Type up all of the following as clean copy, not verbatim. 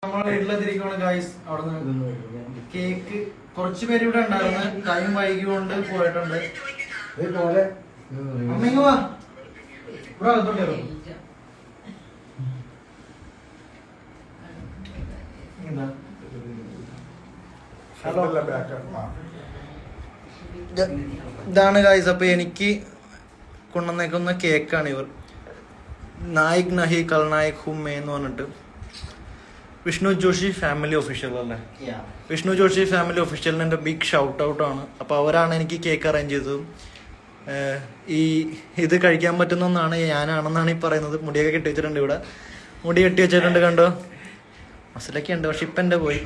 നമ്മളെ വീട്ടിലെത്തിരിക്കുകയാണ് ഗൈസ്. അവിടുന്ന് കേക്ക് കുറച്ച് പേര് ഇവിടെ ഉണ്ടായിരുന്നു. ടൈം വൈകിക്കൊണ്ട് പോയിട്ടുണ്ട്. അമ്മ വാ ഇവിടെ അകത്തോട്ട് ഇതാണ് ഗൈസ്. അപ്പൊ എനിക്ക് കൊണ്ടുവന്നേക്കുന്ന കേക്കാണ് ഇവർ. നായിക് നഹി കൽനായക് ഹുമ്മേ എന്ന് പറഞ്ഞിട്ട് വിഷ്ണു ജോഷി ഫാമിലി ഒഫീഷ്യൽ അല്ലേ? വിഷ്ണു ജോഷി ഫാമിലി ഒഫീഷ്യലിന് എൻ്റെ ബിഗ് ഷൗട്ട് ഔട്ട് ആണ്. അപ്പോൾ അവരാണ് എനിക്ക് കേക്ക് അറേഞ്ച് ചെയ്തത്. ഇത് കഴിക്കാൻ പറ്റുന്ന ഒന്നാണ്, ഞാനാണെന്നാണ് ഈ പറയുന്നത്. മുടിയൊക്കെ കെട്ടി വെച്ചിട്ടുണ്ട്. ഇവിടെ മുടി കെട്ടി വെച്ചിട്ടുണ്ട്, കണ്ടോ? മസിലൊക്കെ ഉണ്ട്, പക്ഷെ ഇപ്പം എൻ്റെ പോയി.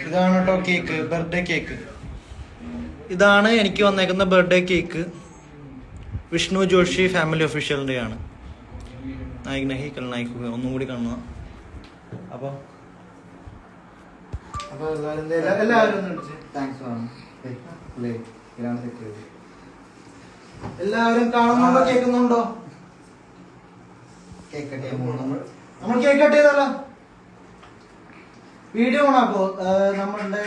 ഇതാണ് കേട്ടോ കേക്ക്, ബർത്ത്ഡേ കേക്ക്. ഇതാണ് എനിക്ക് വന്നേക്കുന്ന birthday cake. Vishnu Joshi family ഒഫീഷ്യലിൻ്റെ ആണ്. നായിക് നഹി കൽനായക് ഹുമ്മേ. ഒന്നും കൂടി കാണുക. അപ്പോൾ എല്ലാവരും കാണുന്നുണ്ടോ, കേൾക്കുന്നുണ്ടോ? നമ്മൾ കേക്ക് കട്ട് ചെയ്താലോ? വീഡിയോ ഓൺ ആക്കോ? നമ്മളുടെ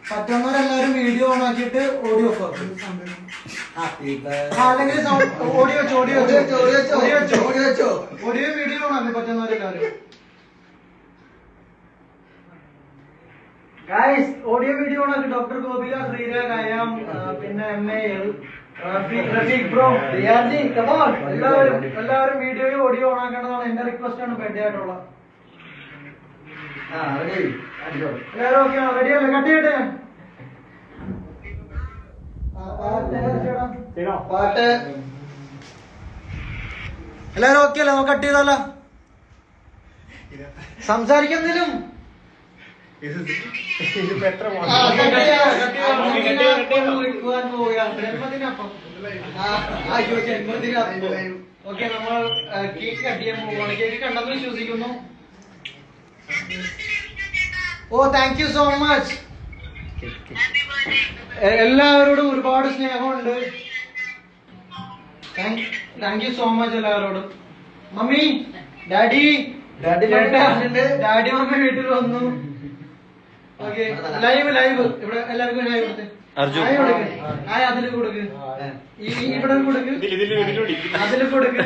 പറ്റുന്നവരെല്ലാവരും വീഡിയോ ഓൺ ആക്കിയിട്ട് ഓഡിയോ ഓഫ് ആക്കും. അല്ലെങ്കിൽ ഓഡിയോ വീഡിയോ ഓൺ ആക്കും പറ്റുന്നവരെല്ലാവരും. ഗൈസ്, ഓഡിയോ വീഡിയോ ഓൺ ആക്കി. ഡോക്ടർ ഗോപിക, ശ്രീരാഗ്, അയാം, പിന്നെ MAL, റഫീഖ് ബ്രോ, എല്ലാവരും വീഡിയോയും ഓഡിയോ ഓൺ ആക്കേണ്ടതാണ് എന്റെ റിക്വസ്റ്റ് ആണ്. ബെഡ് ആയിട്ടുള്ള എല്ലാവരും ഓക്കെ ആണോ? റെഡി അല്ലേ? കട്ട് ചെയ്യട്ടെ? എല്ലാരും ഓക്കെ അല്ലേ? നമുക്ക് കട്ട് ചെയ്താലോ? സംസാരിക്കുന്നതിലും ഓക്കെ, നമ്മൾ കേക്ക് കട്ട് ചെയ്യാൻ പോവുകയാണ്. കേക്ക് കണ്ടെന്ന് വിശ്വസിക്കുന്നു. ഓ, താങ്ക് യു സോ മച്ച്. എല്ലാവരോടും ഒരുപാട് സ്നേഹമുണ്ട്. താങ്ക് യു സോ മച്ച് എല്ലാവരോടും. മമ്മി, ഡാഡി മമ്മി വീട്ടിൽ വന്നു. ഓക്കെ, ലൈവ് ഇവിടെ എല്ലാവർക്കും ലൈവ് കൊടുത്ത് അതിൽ കൊടുക്ക്, ഇവിടെ കൊടുക്ക്, അതിൽ കൊടുക്ക്.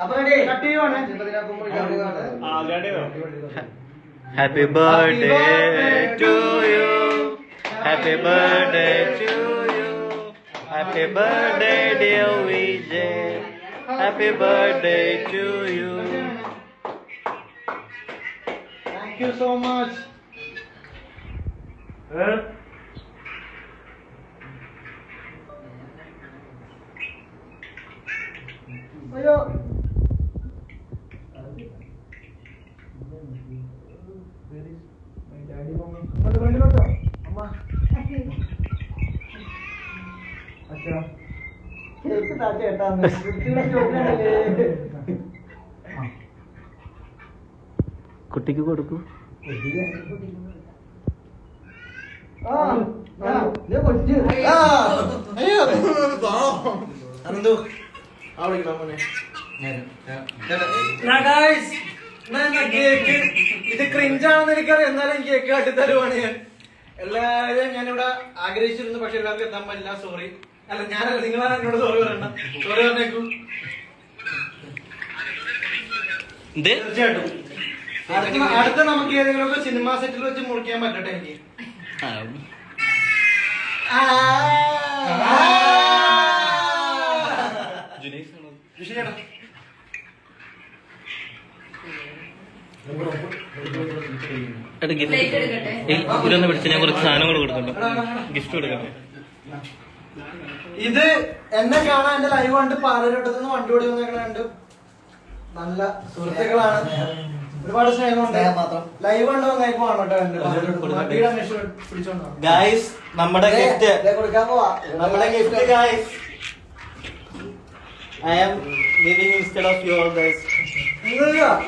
അപ്പൊ കട്ട് ചെയ്യുവാണ്. Happy birthday to you. Happy birthday to you. Happy birthday dear Vijay. Happy birthday to you. Thank you so much. അയ്യോ, കുട്ടിക്ക് കൊടുക്കൂ. ഇത് ക്രിഞ്ചാണെന്ന് എനിക്കറിയാം, എന്നാലും എനിക്ക് കേക്ക് കാട്ടി തരുവാണ് ഞാൻ. എല്ലാവരും ഞാനിവിടെ ആഗ്രഹിച്ചിരുന്നു, പക്ഷെ എല്ലാവർക്കും എത്താൻ പറ്റില്ല. സോറി. അല്ല, ഞാനല്ല, നിങ്ങളാണ് എന്നോട് സോറി പറയണ്ട. സോറി പറഞ്ഞേക്കും. തീർച്ചയായിട്ടും അടുത്ത നമുക്ക് ഏതെങ്കിലും സിനിമാ സെറ്റിൽ വെച്ച് മുറിക്കാൻ പറ്റട്ടെ എനിക്ക്. ഇതൊന്ന് പിടിച്ച് ഞാൻ കുറച്ച് സാധനങ്ങൾ കൊടുക്കട്ടെ, ഗിഫ്റ്റ് കൊടുക്കട്ടെ. ഇത് എന്നെ കാണാൻ എന്റെ ലൈവ് കണ്ട് പാലരോട്ടത്തുനിന്ന് വണ്ടി ഓടി വന്നേക്കണുണ്ട്. നല്ല സുഹൃത്തുക്കളാണ്, ഒരുപാട് സ്നേഹമുണ്ട്. ലൈവ് കണ്ട് വന്നേക്കുവാണ് കേട്ടോ. ഗൈസ്, നമ്മുടെ gift guys. I am giving instead of you all guys.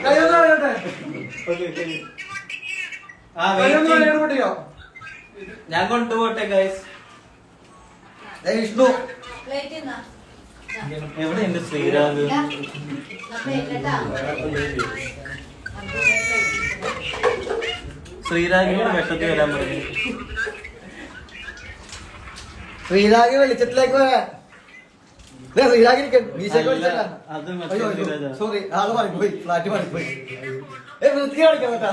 കൈയൊന്നും ഞാൻ കൊണ്ടുപോട്ടെ ഗൈസ്. വിഷ്ണു എവിടെ എന്റെ ശ്രീരാഗ്? ശ്രീരാഗിനോട് വെട്ടത്തിൽ വരാൻ പറഞ്ഞു. ശ്രീരാഗ് വെളിച്ചത്തിലേക്ക് വരാൻ. ശ്രീരാഗ് അത് മറ്റേ ശ്രീരാജാ. സോറി ആള് മറിപ്പോയി, ഫ്ലാറ്റ് മറിപ്പോയി. വൃത്തി കാണിക്കാൻ പറ്റാ.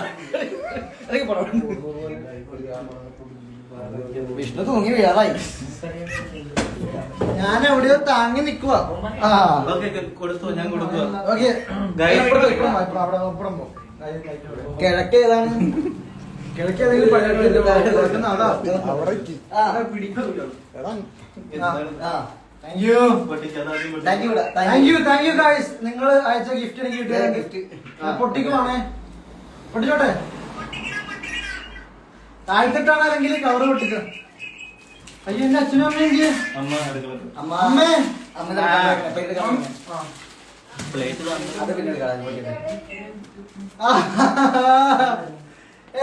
വിഷ്ണു തൂങ്ങി വീഴാറായി. ഞാൻ എവിടെയോ താങ്ങി നിക്കുവാ. കൊടുത്തു, ഞാൻ കൊടുക്കുക. ഓക്കെ കിഴക്ക് ഏതാണ്? കിഴക്ക് ഏതെങ്കിലും നിങ്ങൾ അയച്ച ഗിഫ്റ്റ് എനിക്ക് കിട്ടിയ പൊട്ടിക്കുവാണേ. പൊട്ടിച്ചോട്ടെ. താഴ്ത്തിട്ടാണ് അല്ലെങ്കിൽ കവറ് പൊട്ടിക്ക. അയ്യോ എന്റെ അച്ഛനും അമ്മയും അമ്മേ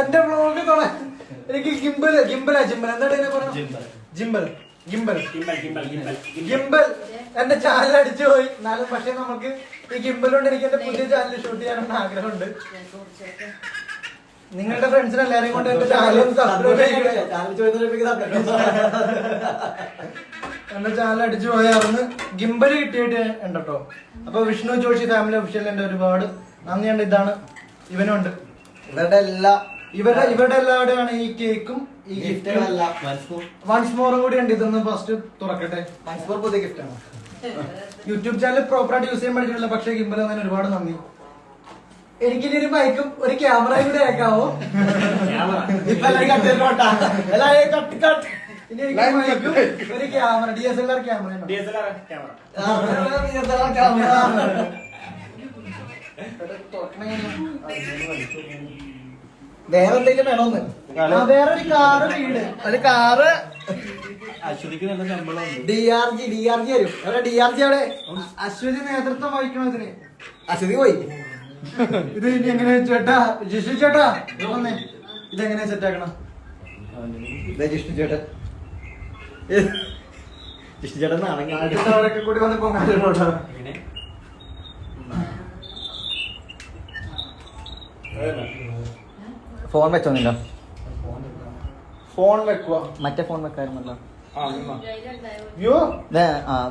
എന്റെ വ്ലോഗ് എനിക്ക് ഗിംബൽ എന്താണ് ഗിംബൽ എന്റെ ചാനൽ അടിച്ചു പോയി. എന്നാലും പക്ഷെ നമുക്ക് ഈ ഗിംബൽ കൊണ്ട് എനിക്ക് എന്റെ പുതിയ ചാനൽ ഷൂട്ട് ചെയ്യാനുള്ള ആഗ്രഹമുണ്ട്. നിങ്ങളുടെ ഫ്രണ്ട്സിനെ എല്ലാരെയും കൊണ്ട് എന്റെ ചാനൽ എന്റെ ചാനൽ അടിച്ചു പോയാർന്ന് ഗിംബൽ കിട്ടിയിട്ട് ഉണ്ട് കേട്ടോ. അപ്പൊ വിഷ്ണു ജോഷി ഫാമിലി ഒഫീഷ്യലിന്റെ ഒരുപാട് നന്ദിയുണ്ട്. ഇതാണ് ഇവനുണ്ട്. ഇവരുടെ എല്ലാവരുടെയാണ് ഈ കേക്കും ഈ ഗിഫ്റ്റുകളെല്ലാം. വൺസ് മോറും കൂടി ഉണ്ട്. ഇതൊന്ന് ഫസ്റ്റ് തുറക്കട്ടെ. വൺസ് മോർ പുതിയ ഗിഫ്റ്റ് ആണ്. യൂട്യൂബ് ചാനൽ പ്രോപ്പറായിട്ട് യൂസ് ചെയ്യാൻ പഠിച്ചിട്ടില്ല. പക്ഷേ ഗിംബൽ തന്നെ ഒരുപാട് നന്ദി. എനിക്കിനി ഒരു മൈക്കും ഒരു ക്യാമറയും കൂടെ ആക്കാവോ? ഇപ്പൊ എല്ലാവരും ഇനി എനിക്ക് മൈക്കും ഒരു ക്യാമറ DSLR ക്യാമറ വേറെ എന്തെങ്കിലും വേണോന്ന്? വേറൊരു കാറ് വീട് ഒരു കാറ് അശ്വതിക്ക് നല്ല ശമ്പളം. DRG വരും. അവിടെ DRG അവിടെ അശ്വതി നേതൃത്വം വഹിക്കണം ഇതിന്. അശ്വതി പോയി. ഇത് ഇനി എങ്ങനെ ചേട്ടാ? ജിഷ്ണു ചേട്ടാ വന്നേ. ഇതെങ്ങനെ സെറ്റ് ആക്കണം? ജിഷ്ണു ചേട്ടൻ അടുത്തവരൊക്കെ കൂടി വന്ന് പോകാൻ ഫോൺ വെച്ചോന്നില്ല. ഫോൺ വെക്കുക. മറ്റേ ഫോൺ വെക്കാറുണ്ടല്ലോ.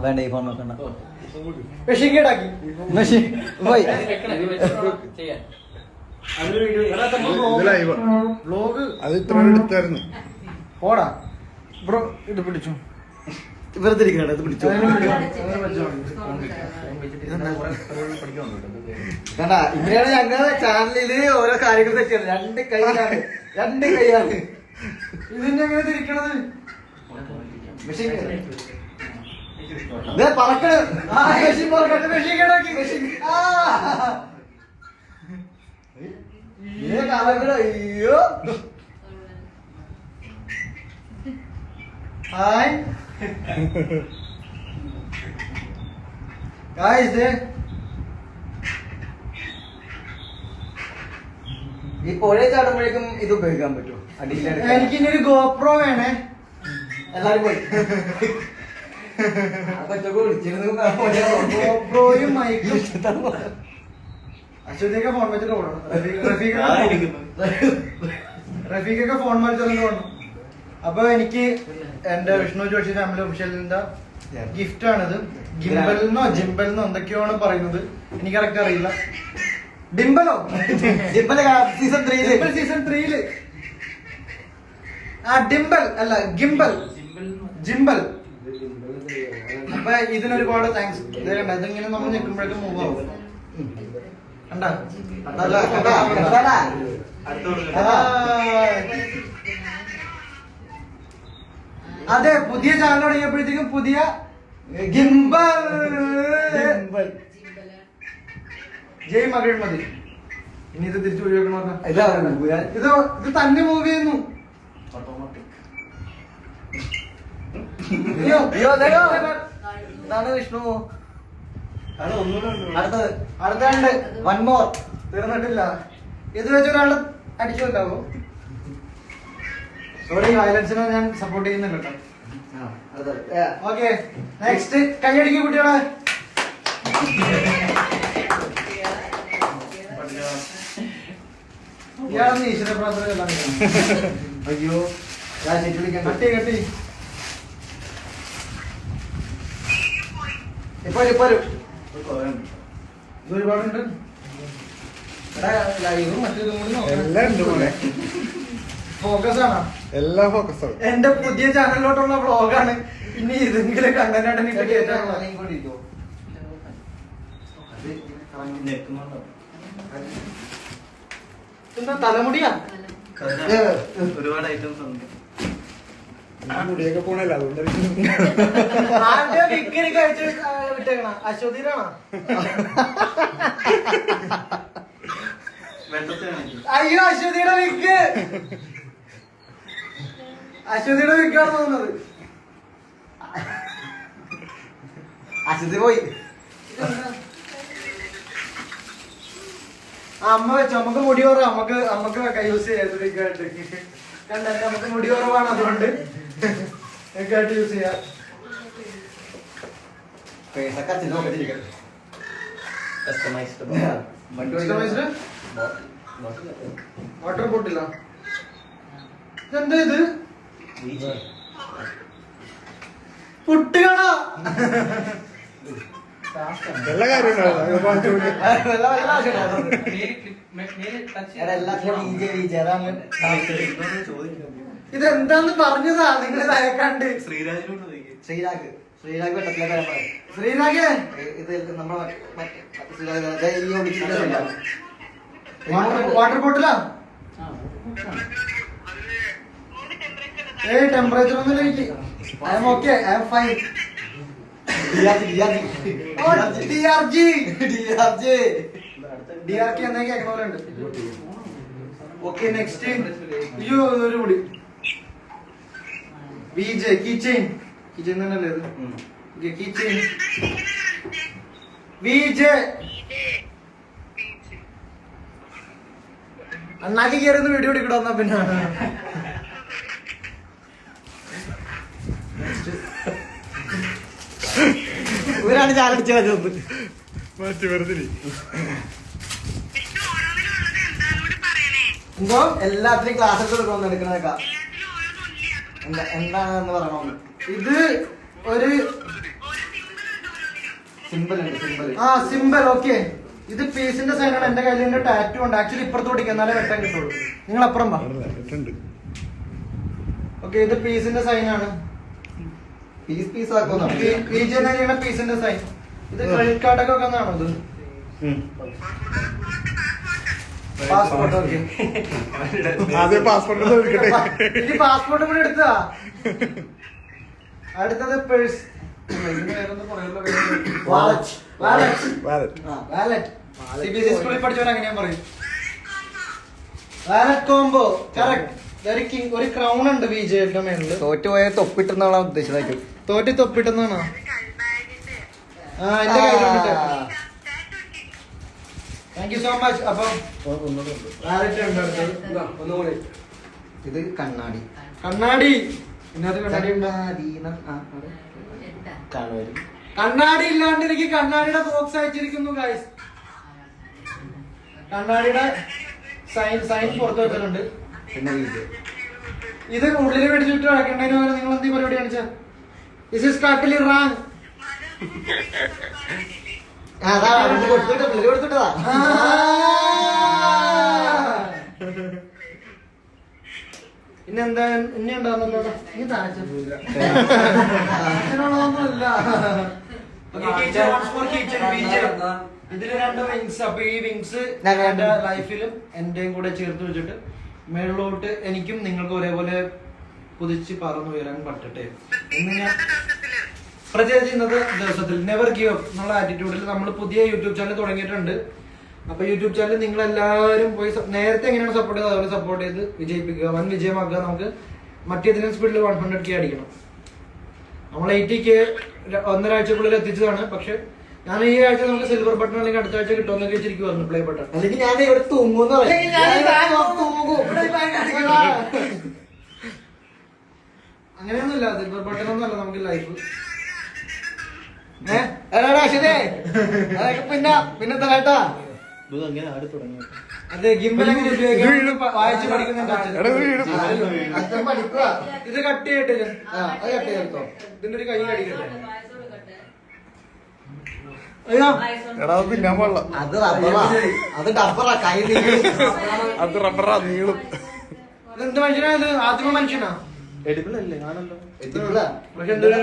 വേണ്ട, ഈ ഫോൺ വെക്കണ്ട. പോയി അത് ഇത്ര എടുത്തായിരുന്നു. പോടാ ബ്രോ. ഇത് പിടിച്ചു. വെറുതെ ഇരിക്കണ ഇത് പിടിച്ചു. ഇങ്ങനെയാണ് ഞങ്ങളുടെ ചാനലില് ഓരോ കാര്യങ്ങൾ തെറ്റിയാണ്. രണ്ട് കൈയാണ് ഇതിന്റെ എങ്ങനെ തിരിക്കണത്? പറക്കണ്. അയ്യോ ഹായ് ഗായ്സ്. ഈ പുഴ ചാടുമ്പോഴേക്കും ഇത് ഉപയോഗിക്കാൻ പറ്റുമോ? എനിക്കിനി ഒരു ഗോപ്രോ വേണേ. എല്ലാരും പോയി. ഗോപ്രോയും മൈക്കും. അശ്വതിയൊക്കെ ഫോൺ വെച്ചിട്ട് ഓടണം. റഫീഖൊക്കെ ഫോൺ വെച്ചിട്ട് ഓടണം. അപ്പൊ എനിക്ക് എന്റെ വിഷ്ണു ജോഷി ഫാമിലി ഒഫീഷ്യലിന്റെ ഗിഫ്റ്റ് ആണിത്. ജിംബലെന്നോ എന്തൊക്കെയാണ് പറയുന്നത്, എനിക്ക് കറക്റ്റ് അറിയില്ല. ഡിംബലോ? സീസൺ 3 ആ ഡിംബൽ അല്ല ഗിംബൽ, ജിംബൽ. അപ്പൊ ഇതിനൊരുപാട് താങ്ക്സ്. ഇതിങ്ങനെ നമ്മൾ നിൽക്കുമ്പോഴേക്കും മൂവ് ആവും. കണ്ടാ അതെ, പുതിയ ചാനൽ തുടങ്ങിയപ്പോഴത്തേക്കും പുതിയ ഗിംബൽ. ജയ് മകൾ മതി. ഇനി ഇത് തിരിച്ചു ഒഴിവാക്കണോ? ഇത് തന്നെ മൂവ് ചെയ്യുന്നു. ഇതാണ് വിഷ്ണു. അടുത്തുണ്ട്. One more. തീർന്നിട്ടില്ല. ഇത് വെച്ചൊരാള് അടിച്ചുണ്ടാവോ? സോറി വയലൻസിനെ ഞാൻ സപ്പോർട്ട് ചെയ്യുന്നില്ല കേട്ടോ. ഓക്കെ നെക്സ്റ്റ് കൈയടിക്കും കുട്ടികളെ. ഇയാളൊന്ന് ഈശ്വര പ്രാർത്ഥന. അയ്യോ കട്ടി കട്ടി ഇപ്പൊ ഇത് ഒരുപാടുണ്ട്. ലൈവും മറ്റേതും കൂടി എല്ലാം ഉണ്ട് മോനെ, ഫോക്കസ് ആണ്. എല്ലാം ഫോക്കസ് ആണ്. എന്റെ പുതിയ ചാനലിലോട്ടുള്ള വ്ളോഗാണ്. ഇനി ഇതെങ്കിലും കണ്ടന്റ് ആയിട്ട് കേട്ടാണ്. എന്താ തലമുടിയാ? ഒരുപാട് ഐറ്റംസ് ഉണ്ട്. മുടിയൊക്കെ പോണല്ലോ, അതുകൊണ്ട് ആരുടെ വിക്കറി കഴിച്ച് വിട്ടേക്കണ? അശ്വതിയിലാണോ? അയ്യോ അശ്വതിയുടെ വിക്ക്, അശ്വതിയുടെ വിക്കാണ് തോന്നുന്നത്. അശ്വതി പോയി. അമ്മ വെച്ചോ, നമുക്ക് മുടി കുറവ്, നമുക്ക് യൂസ് ചെയ്യാം. കണ്ട നമുക്ക് മുടി കുറവാണ്, അതുകൊണ്ട് ആയിട്ട് യൂസ് ചെയ്യാം. വാട്ടർ ബോട്ടില്ല. എന്താ ഇത്? പുട്ടുകണോ? എല്ലാ കാര്യവും ഇതെന്താന്ന് പറഞ്ഞതാ നിങ്ങൾ തയക്കാണ്ട്. ശ്രീരാഗ് വെട്ടത്തിലെ ശ്രീരാഗ് ഇത് നമ്മളെ വാട്ടർ ബോട്ടിലാ? ഏയ് ടെമ്പറേച്ചർ ഒന്നും എനിക്ക്. I M okay, I am fine. DRG എന്നാ കേൾക്കണവരുണ്ട്. Okay next. അയ്യോ ഒരു കൂടി. VJ keychain. കീച്ചെയിൻ തന്നെയല്ലേ ഇത്? Keychain VJ. അണ്ണാക്കി കയറുന്ന വീഡിയോ എടുക്കണോ എന്നാ പിന്നെ. ഇവരാണ് ചാലടിച്ചു കളഞ്ഞത്. മാറ്റി വെറുതെ എന്തോ എല്ലാത്തിനും ക്ലാസ് എടുക്കണം എടുക്കണേക്കാ. എന്താണെന്ന് പറയണോന്ന്. ഇത് ഒരു സിമ്പിൾ ഉണ്ട്, സിമ്പിൾ. ആ സിമ്പിൾ. ഓക്കെ ഇത് പീസിന്റെ സൈനാണ്. എന്റെ കയ്യിൽ ടാറ്റു ഉണ്ട്. ആക്ച്വലി ഇപ്പുറത്ത് ഓടിക്കുക, എന്നാലേ വെട്ടാൻ കിട്ടുള്ളൂ. നിങ്ങൾ അപ്പുറം വാ. ഓക്കെ ഇത് പീസിന്റെ സൈനാണ്. പീസ് ആക്കുന്നുണ്ട്. പീസിന്റെ സൈൻ. ഇത് ക്രെഡിറ്റ് കാർഡൊക്കെ വെക്കുന്നതാണോ ഇത്? പാസ്പോർട്ട്. ഓക്കെ ആദ്യം പാസ്പോർട്ട് എടുക്കട്ടെ. ഇനി പാസ്പോർട്ട് കൂടി എടുത്തതാ. അടുത്തത് പേഴ്സ്. വാലറ്റ്. CBSE സ്കൂളിൽ പഠിച്ചവർ അങ്ങനെയാ പറയും. Wallet combo. കറക്റ്റ്. ഒരു ക്രൗൺ ഉണ്ട് വിജയുടെ മേളില്. തോറ്റുപോയ തൊപ്പിട്ടെന്നാണ് ഉദ്ദേശിച്ചത്. തോറ്റി തൊപ്പിട്ടെന്നാണോ? ആ എന്റെ കയ്യിലുണ്ട്. Thank you so much. അപ്പൊ വാലറ്റ് ഉണ്ട് അടുത്തത്. ഒന്നുകൂടി. ഇത് കണ്ണാടി. കണ്ണാടി. ഇതിനകത്ത് കണ്ണാടി ഉണ്ട്. കണ്ണാടി ഇല്ലാണ്ട് എനിക്ക് കണ്ണാടിയുടെ ബോക്സ് അയച്ചിരിക്കുന്നു ഗൈസ്. കണ്ണാടിയുടെ സൈൻ പുറത്ത് വെച്ചിട്ടുണ്ട്. പിന്നെ ഇത് ഉള്ളിൽ മേടിച്ചിട്ട് കിടക്കേണ്ടതിന് പകരം നിങ്ങൾ എന്ത് പരിപാടി കാണിച്ച? This is totally wrong. കൊടുത്തിട്ടതാ. പിന്നെന്താ ഇനി ഉണ്ടാവുന്നല്ലോ. ഇനി താഴ്ചൊന്നുമില്ല. ഇതില് 2 വിങ്സ്. അപ്പൊ ഈ വിങ്സ് എന്റെ ലൈഫിലും എന്റെയും കൂടെ ചേർത്ത് വെച്ചിട്ട് മേളിലോട്ട് എനിക്കും നിങ്ങൾക്ക് ഒരേപോലെ കുതിച്ച് പറന്നു ഉയരാൻ പറ്റട്ടെ എന്ന് ഞാൻ പ്രത്യേകിച്ച് ഇന്നത്തെ ദിവസത്തിൽ നെവർ ഗീവ് അപ്പ് എന്നുള്ള ആറ്റിറ്റ്യൂഡിൽ നമ്മൾ പുതിയ യൂട്യൂബ് ചാനൽ തുടങ്ങിയിട്ടുണ്ട്. അപ്പൊ യൂട്യൂബ് ചാനൽ നിങ്ങൾ എല്ലാവരും പോയി നേരത്തെ എങ്ങനെയാണ് സപ്പോർട്ട് ചെയ്തത് അതുപോലെ സപ്പോർട്ട് ചെയ്ത് വിജയിപ്പിക്കുക, വൻ വിജയമാക്കുക. നമുക്ക് മറ്റേതിനും സ്പീഡിൽ 100K അടിക്കണം. നമ്മൾ 80K 1.5 ആഴ്ചക്കുള്ളിൽ എത്തിച്ചതാണ്. പക്ഷെ ഞാൻ ഈ ആഴ്ച നമുക്ക് സിൽവർ ബട്ടൺ അല്ലെങ്കിൽ അടുത്ത ആഴ്ച കിട്ടുമെന്നൊക്കെ വെച്ചിരിക്കുവായിരുന്നു പ്ലേ ബട്ടൺ. അല്ലെങ്കിൽ ഞാൻ ഇവിടെ തൂങ്ങുന്ന അങ്ങനെയൊന്നുമില്ല, സിൽവർ ബട്ടൺ ഒന്നുമല്ല നമുക്ക് ലൈഫ്. പിന്നെ തരാട്ടാ. അങ്ങനെ ആടി തുടങ്ങി. അതെ, ഗിംബൽ എങ്ങനെ ഉപയോഗിക്കാം വായിച്ച് പഠിക്കുന്നുണ്ട് എടാ, ഇത് വീഴും. അച്ഛൻ പഠിക്കുക. ഇത് കട്ട് ചെയ്തിട്ട് അത് കട്ട് ചെയ്തോ. ഇതിന്റെ ഒരു കൈ കടിക്കട്ടെ. എടാ, അത് തിന്നാൻ പാടില്ല. അത് റബ്ബറാ, അത് ഡബ്ബറാ, കൈ നീങ്ങി. അത് റബ്ബറാ, നീളും. ഇതെന്ത് മനുഷ്യനാ ഇത്? ആദ്യമ മനുഷ്യനാ? എഡിബിളല്ലേ? ആണല്ലോ. എത്തിക്കൂടാ. പക്ഷെ എന്തൊരു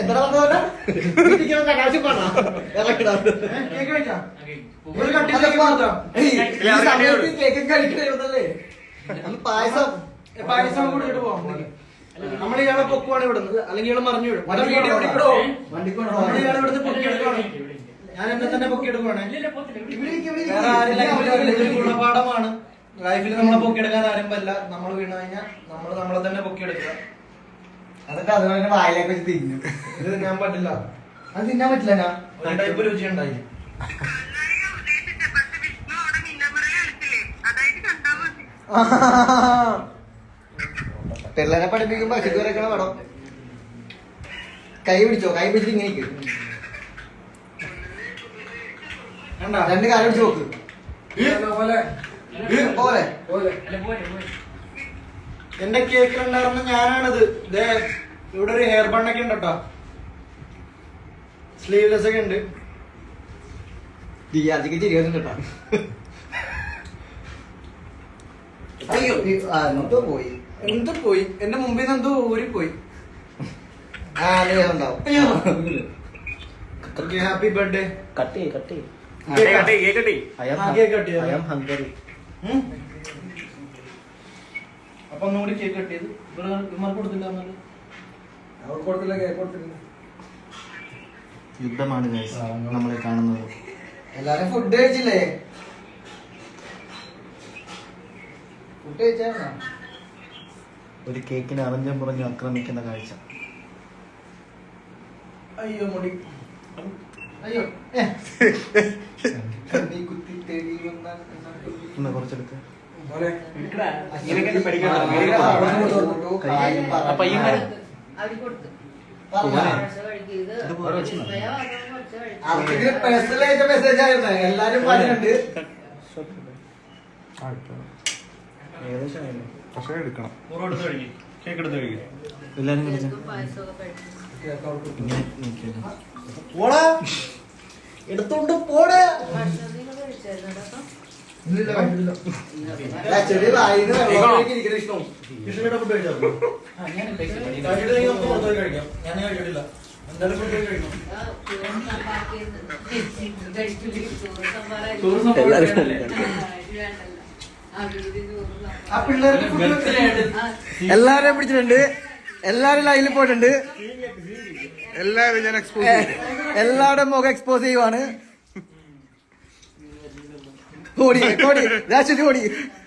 എന്താ പറഞ്ഞ കേക്ക് കഴിച്ചാ? ഒരു കട്ട് ചെയ്ത് മാത്രം കേക്ക് കഴിക്കണേ. പായസം പായസം കൊടുത്തിട്ട് പോവാം. നമ്മൾ ഇയാളെ പൊക്കുവാണ് ഇവിടുന്ന്, അല്ലെങ്കിൽ ഇയാളെ മറിഞ്ഞു വിടും. നമ്മൾ ഇയാളെ ഇവിടുന്ന് പൊക്കിയെടുക്കുവാണ്. ഞാൻ എന്നെ തന്നെ പൊക്കിയെടുക്കുവാണ്. വേറെ ആരും ഗുണപാഠമാണ്. ലൈഫിൽ നമ്മളെ പൊക്കിയെടുക്കാൻ ആരും പറ്റില്ല. നമ്മൾ വീണ് കഴിഞ്ഞാൽ നമ്മൾ നമ്മളെ തന്നെ പൊക്കിയെടുക്കുക. അതൊക്കെ അതുപോലെ വായിലേക്ക് വെച്ച് തിന്നും. ഇത് തിന്നാൻ പറ്റില്ല. അത് തിന്നാൻ പറ്റില്ല. ഞാൻ ഒരു ടൈപ്പ് രുചി ഉണ്ടായി. പിള്ളേരെ പഠിപ്പിക്കുമ്പോ അശുദ്ധ വരക്കണ പടം. കൈ പിടിച്ചോ, കൈ പിടിച്ചിട്ട് ഇങ്ങനെ നിൽക്കും. രണ്ട് കാലം പിടിച്ച് നോക്ക്. പോലെ എന്റെ കേക്കിലുണ്ടായിരുന്ന ഞാനാണിത്. ഇതേ ഇവിടെ ഒരു ഹെയർ ബണ്ണൊക്കെ ഉണ്ട് കേട്ടോ. സ്ലീവ്ലെസ് ഒക്കെ ഉണ്ട്. അധികം ചിരിയൊന്നും കേട്ടോ. അയ്യോ, എന്തോ പോയി. എന്ത് പോയി? എന്റെ മുമ്പിൽ നിന്ന് എന്തോ ഊരിപ്പോയി. ഉണ്ടാവും. അയ്യോ, ഹാപ്പി ബർത്ത്ഡേ. കട്ട് ചെയ്യ്, കട്ട് ചെയ്യ്. കേക്ക് കട്ട് I ചെയ്ത്. am hungry. അപ്പൊ ഒന്നുകൂടി കേക്ക് കട്ട് ചെയ്ത് ഇവർക്ക് കൊടുത്തില്ല. യുദ്ധമാണ് നമ്മളെ കാണുന്നത്. എല്ലാരും ഫുഡ് കഴിച്ചില്ലേ? ഫുഡ് കഴിച്ചാ ഒരു കേക്കിനെ അറിഞ്ഞും പുറഞ്ഞും ആക്രമിക്കുന്ന കാഴ്ച. അയ്യോ മുടി. അയ്യോ നീ കുത്തി തേടി വന്നാൽ ഒന്ന് കുറച്ചെടുത്ത്. അപ്പൊ ഈ പേഴ്സണൽ ആയിട്ട് മെസ്സേജ് ആയിരുന്നു. എല്ലാരും പറഞ്ഞിട്ടുണ്ട്. ഏകദേശം ആയില്ലേ? പക്ഷേ എടുക്കണം. കേക്ക് എടുത്ത് കഴിക്കും. എല്ലാരും കഴിച്ച ഇങ്ങനെ നോക്കിയത്. പോടാ, എടുത്തോണ്ട് പോടാ. ചെറിയ വായിന്ന് വെള്ളം ഇരിക്കുന്ന ഇഷ്ടം. കൃഷ്ണയുടെ ഫുഡ് കഴിച്ചോ? കഴിച്ചിട്ടില്ലെങ്കിൽ നമുക്ക് പുറത്തുപോയി കഴിക്കാം. ഞാൻ കഴിച്ചിട്ടില്ല. എന്തായാലും ഫുഡ് കഴിക്കണം. ആ പിള്ളേർക്ക് ഫുഡ് എല്ലാരും പിടിച്ചിട്ടുണ്ട്. എല്ലാരും ലൈനിൽ പോയിട്ടുണ്ട്. എല്ലാവരും ഞാൻ എക്സ്പോസ് ചെയ്യും. എല്ലാവരുടെ മുഖം എക്സ്പോസ് ചെയ്യുവാണ്. ഓടി ഓടി അശ്വതി ഓടി.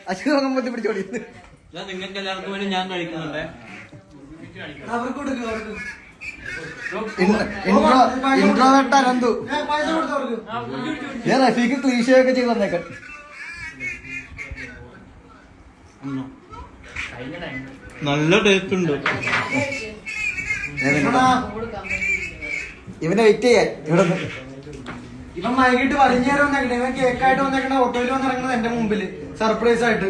അശ്വതി മുഖം പൊത്തി പിടിച്ചോടി. നിങ്ങൾക്ക് എല്ലാവർക്കും വേണ്ടി ഞാൻ കഴിക്കുന്നുണ്ട്. അവർക്ക് കൊടുക്കുക. അവർക്ക് ഇൻട്രോവേർട്ട് അനന്തു. പൈസ കൊടുത്തു അവർക്ക്. ഞാൻ റഫീക്ക് ക്ലീഷയൊക്കെ ചെയ്ത് വന്നേക്കാം. നല്ല ടേസ്റ്റ് ഉണ്ട്. ഇവനെ വെയിറ്റ് ചെയ്യാൻ ഇവിടെ ഇവൻ വൈകിട്ട് വലിഞ്ഞേരം വന്നേക്കണേ. ഇവൻ കേക്കായിട്ട് വന്നേക്കണ ഓട്ടോയിൽ വന്നിറങ്ങണത് എന്റെ മുമ്പില് സർപ്രൈസ് ആയിട്ട്.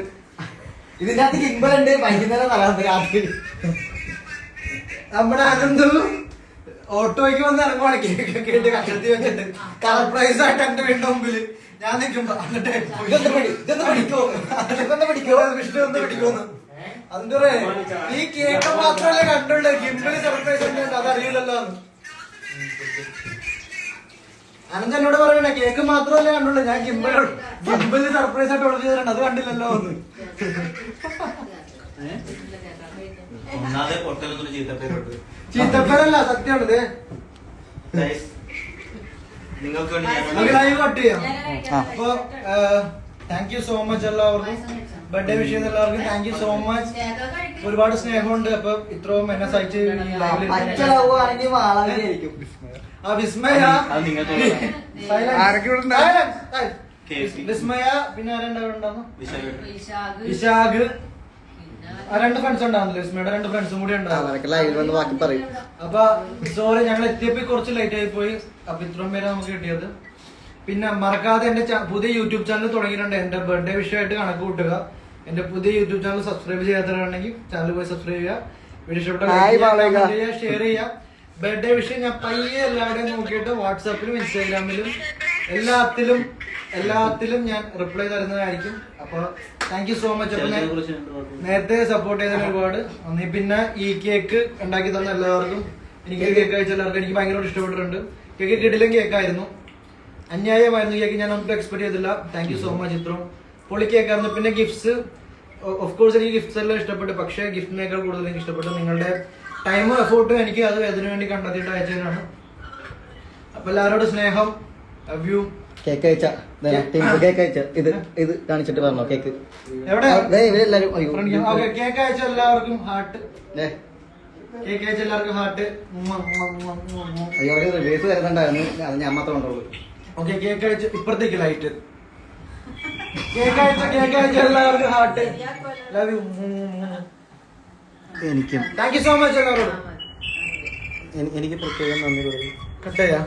ഇതിന്റെ അകത്ത് കിമ്പലുണ്ട്. വൈകുന്നേരം നടന്നത് രാത്രി. നമ്മുടെ അനന്തു ഓട്ടോയ്ക്ക് വന്ന് ഇറങ്ങുവാണ് കേക്കൊക്കെ ആയിട്ട് കഷത്തി വെച്ചിട്ട് സർപ്രൈസ് ആയിട്ട് എന്റെ വീടിന്റെ മുമ്പില് ഞാൻ നിൽക്കുമ്പോ എന്നിട്ട് വിഷ്ണു ഒന്ന് പിടിക്കുമെന്ന്. അതിന്റെ ഈ കേക്ക് മാത്രമല്ലേ കണ്ടുള്ളൂ, ഗിംബിള് സർപ്രൈസ് ഉണ്ട് അതറിയില്ലല്ലോ. അനന്ത് എന്നോട് പറയണേ കേക്ക് മാത്രമല്ലേ കണ്ടുള്ളൂ, ഞാൻ ഗിംബിള് സർപ്രൈസ് ആയിട്ട് ഓർഡർ ചെയ്തിട്ടുണ്ട് അത് കണ്ടില്ലല്ലോ എന്ന്. ഒന്നാതെ പൊട്ടലൊന്നും ചീത്തപ്പേരുണ്ട്. ചീത്തപ്പേരല്ല, സത്യമാണിത്. നിങ്ങൾക്ക് വേണ്ടി നമുക്ക് ലൈവ് കട്ട് ചെയ്യാം. അപ്പൊ താങ്ക് യു സോ മച്ച് എല്ലാവർക്കും. ബർത്ത്ഡേ വിഷ് ചെയ്യുന്ന എല്ലാവർക്കും താങ്ക് യു സോ മച്ച്. ഒരുപാട് സ്നേഹമുണ്ട്. അപ്പൊ ഇത്രയും എന്നെ സഹിച്ച് ആ വിസ്മയ, ആരൊക്കെ ഇവിടെ ഉണ്ട്? വിസ്മയ, പിന്നെ ആരുണ്ടാവുണ്ടായിരുന്നു? വിശാഖ്, രണ്ട് ഫ്രണ്ട്സ് ഉണ്ടാവുന്നില്ല, വിസ്മയുടെ 2 ഫ്രണ്ട്സും കൂടി ഉണ്ടാവും. അവരൊക്കെ ലൈവിൽ വന്ന് ബാക്കി പറയും. അപ്പൊ സോറി, ഞങ്ങൾ എത്തിയപ്പോ കുറച്ച് ലേറ്റ് ആയി പോയി. അപ്പൊ ഇത്രയും പേര് നമുക്ക് കിട്ടിയത്. പിന്നെ മറക്കാതെ എന്റെ പുതിയ യൂട്യൂബ് ചാനൽ തുടങ്ങിയിട്ടുണ്ട്. എന്റെ ബർത്ത്ഡേ വിഷയമായിട്ട് കണക്ക് കൂട്ടുക. എന്റെ പുതിയ യൂട്യൂബ് ചാനൽ സബ്സ്ക്രൈബ് ചെയ്യാത്തവരാണെങ്കിൽ ചാനൽ പോയി സബ്സ്ക്രൈബ് ചെയ്യുക. വീഡിയോ ഇഷ്ടപ്പെട്ട ഷെയർ ചെയ്യുക. ബർത്ത്ഡേ വിഷയം ഞാൻ പയ്യെ എല്ലാവരുടെയും നോക്കിയിട്ട് വാട്സാപ്പിലും ഇൻസ്റ്റാഗ്രാമിലും എല്ലാത്തിലും ഞാൻ റിപ്ലൈ തരുന്നതായിരിക്കും. അപ്പൊ താങ്ക് യു സോ മച്ച്. അപ്പൊ നേരത്തെ സപ്പോർട്ട് ചെയ്തതിന് ഒരുപാട് നന്ദി. പിന്നെ ഈ കേക്ക് ഉണ്ടാക്കി തന്ന എല്ലാവർക്കും, എനിക്ക് കേക്ക് കഴിച്ച എല്ലാവർക്കും എനിക്ക് ഭയങ്കരമായിട്ട് ഇഷ്ടപ്പെട്ടിട്ടുണ്ട്. കേക്ക് കിടിലും കേക്കായിരുന്നു, അന്യായമായിരുന്നു കേക്ക്. ഞാൻ ഒന്നും എക്സ്പെക്ട് ചെയ്തില്ല. Thank you so much. ഇത്രയും പൊളി കേക്കായിരുന്നു. പിന്നെ ഗിഫ്റ്റ്സ്, ഓഫ് കോഴ്സ് എനിക്ക് ഗിഫ്റ്റ്സ് എല്ലാം ഇഷ്ടപ്പെട്ടു. പക്ഷേ ഗിഫ്റ്റിനേക്കാൾ കൂടുതൽ എനിക്ക് ഇഷ്ടപ്പെട്ടു നിങ്ങളുടെ ടൈമും എഫോർട്ടും. എനിക്ക് അത് അതിനു വേണ്ടി കണ്ടെത്തിയിട്ട് അയച്ചതിനാണ്. അപ്പൊ എല്ലാവരോടും സ്നേഹം, ലവ് യു. കേക്ക് അയച്ച കേക്ക് അയച്ച ഇത് കാണിച്ചിട്ട് പറഞ്ഞോ കേക്ക് എവിടെ ഇവരെല്ലാരും കേക്ക് അയച്ച എല്ലാവർക്കും ഹാർട്ട്. കേക്ക് അയച്ച എല്ലാവർക്കും ഹാർട്ട്. അയ്യോ റിവേഴ്സ് വരുന്നുണ്ടായിരുന്നു, അത് ഞാൻ മാത്രം കൊണ്ടുള്ളൂ. ഓക്കെ, കേക്ക് അയച്ച ഇപ്പുറത്തേക്ക് ലൈറ്റ്. കേക്ക് അയച്ച എല്ലാവർക്കും ഹാർട്ട്. Love you. എനിക്കും താങ്ക് യു സോ മച്ച് എല്ലാവരോടും. എനിക്ക് പ്രത്യേകം നന്ദി പറയും. കട്ട് ചെയ്യാം.